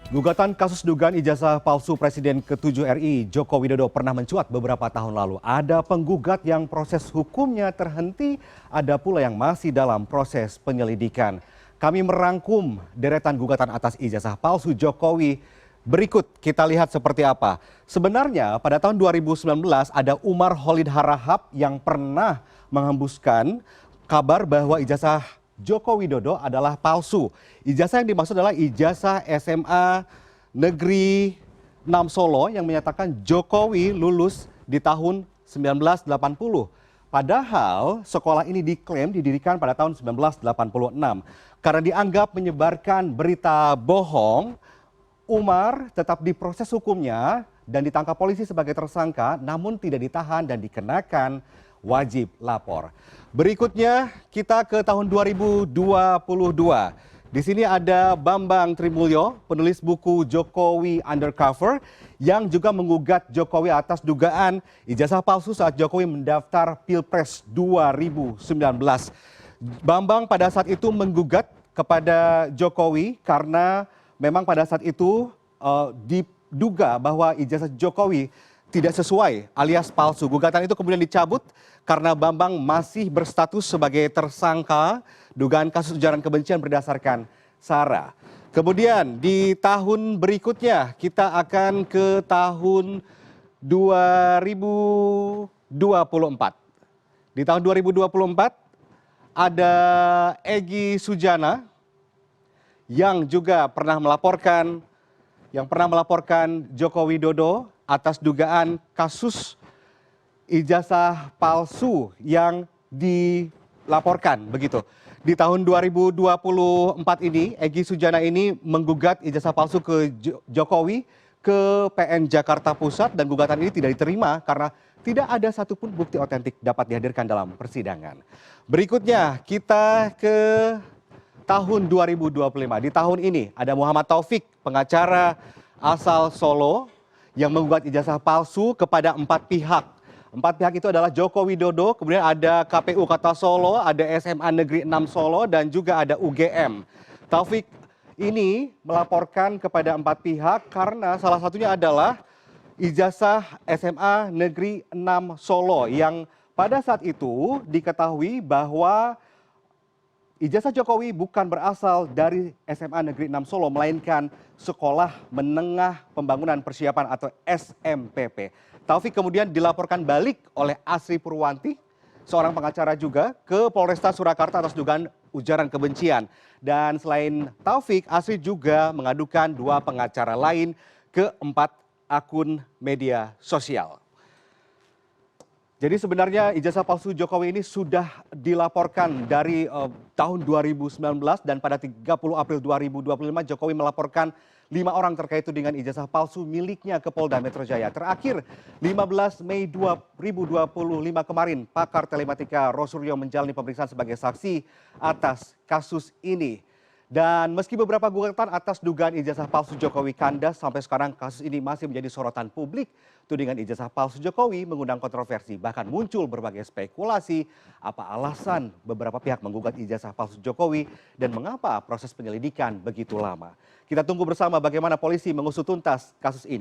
Gugatan kasus dugaan ijazah palsu Presiden ke-7 RI Joko Widodo pernah mencuat beberapa tahun lalu. Ada penggugat yang proses hukumnya terhenti, ada pula yang masih dalam proses penyelidikan. Kami merangkum deretan gugatan atas ijazah palsu Jokowi. Berikut kita lihat seperti apa. Sebenarnya pada tahun 2019 ada Umar Khalid Harahap yang pernah menghembuskan kabar bahwa ijazah Joko Widodo adalah palsu. Ijazah yang dimaksud adalah ijazah SMA Negeri 6 Solo yang menyatakan Jokowi lulus di tahun 1980. Padahal sekolah ini diklaim didirikan pada tahun 1986. Karena dianggap menyebarkan berita bohong, Umar tetap diproses hukumnya dan ditangkap polisi sebagai tersangka, namun tidak ditahan dan dikenakan wajib lapor. Berikutnya kita ke tahun 2022. Di sini ada Bambang Trimulyo, penulis buku Jokowi Undercover yang juga menggugat Jokowi atas dugaan ijazah palsu saat Jokowi mendaftar Pilpres 2019. Bambang pada saat itu menggugat kepada Jokowi karena memang pada saat itu diduga bahwa ijazah Jokowi tidak sesuai alias palsu. Gugatan itu kemudian dicabut karena Bambang masih berstatus sebagai tersangka dugaan kasus ujaran kebencian berdasarkan SARA. Kemudian di tahun berikutnya kita akan ke tahun 2024. Di tahun 2024 ada Egy Sujana yang juga pernah melaporkan Joko Widodo atas dugaan kasus ijazah palsu yang dilaporkan begitu. Di tahun 2024 ini, Egy Sujana ini menggugat ijazah palsu ke Jokowi ke PN Jakarta Pusat dan gugatan ini tidak diterima karena tidak ada satupun bukti otentik dapat dihadirkan dalam persidangan. Berikutnya kita ke tahun 2025. Di tahun ini ada Muhammad Taufik, pengacara asal Solo yang menggugat ijazah palsu kepada 4 pihak. 4 pihak itu adalah Joko Widodo, kemudian ada KPU Kota Solo, ada SMA Negeri 6 Solo, dan juga ada UGM. Taufik ini melaporkan kepada 4 pihak karena salah satunya adalah ijazah SMA Negeri 6 Solo yang pada saat itu diketahui bahwa ijazah Jokowi bukan berasal dari SMA Negeri 6 Solo, melainkan Sekolah Menengah Pembangunan Persiapan atau SMPP. Taufik kemudian dilaporkan balik oleh Asri Purwanti, seorang pengacara juga, ke Polresta Surakarta atas dugaan ujaran kebencian. Dan selain Taufik, Asri juga mengadukan 2 pengacara lain ke 4 akun media sosial. Jadi sebenarnya ijazah palsu Jokowi ini sudah dilaporkan dari tahun 2019 dan pada 30 April 2025 Jokowi melaporkan 5 orang terkait tudingan ijazah palsu miliknya ke Polda Metro Jaya. Terakhir 15 Mei 2025 kemarin pakar telematika Rosuryo menjalani pemeriksaan sebagai saksi atas kasus ini. Dan meski beberapa gugatan atas dugaan ijazah palsu Jokowi kandas, sampai sekarang kasus ini masih menjadi sorotan publik. Tudingan ijazah palsu Jokowi mengundang kontroversi, bahkan muncul berbagai spekulasi apa alasan beberapa pihak menggugat ijazah palsu Jokowi dan mengapa proses penyelidikan begitu lama. Kita tunggu bersama bagaimana polisi mengusut tuntas kasus ini.